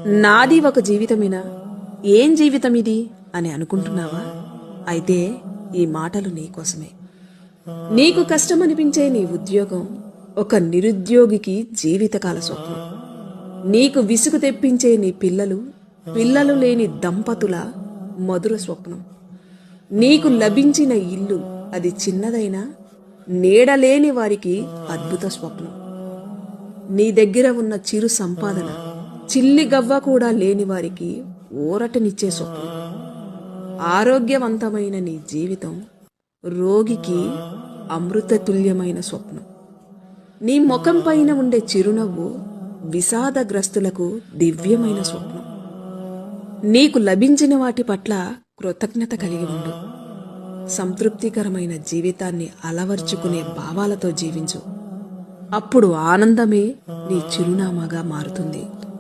నాది ఒక జీవితమేనా? ఏం జీవితం ఇది అని అనుకుంటున్నావా? అయితే ఈ మాటలు నీకోసమే. నీకు కష్టమనిపించే నీ ఉద్యోగం ఒక నిరుద్యోగికి జీవితకాల స్వప్నం. నీకు విసుగు తెప్పించే నీ పిల్లలు పిల్లలు లేని దంపతుల మధుర స్వప్నం. నీకు లభించిన ఇల్లు అది చిన్నదైనా నీడలేని వారికి అద్భుత స్వప్నం. నీ దగ్గర ఉన్న చిరు సంపాదన చిల్లి గవ్వ కూడా లేని వారికి ఊరటనిచ్చే స్వప్నం. ఆరోగ్యవంతమైన నీ జీవితం రోగికి అమృతతుల్యమైన స్వప్నం. నీ ముఖం పైన ఉండే చిరునవ్వు విషాదగ్రస్తులకు దివ్యమైన స్వప్నం. నీకు లభించిన వాటి పట్ల కృతజ్ఞత కలిగి ఉండు. సంతృప్తికరమైన జీవితాన్ని అలవర్చుకునే భావాలతో జీవించు. అప్పుడు ఆనందమే నీ చిరునామాగా మారుతుంది.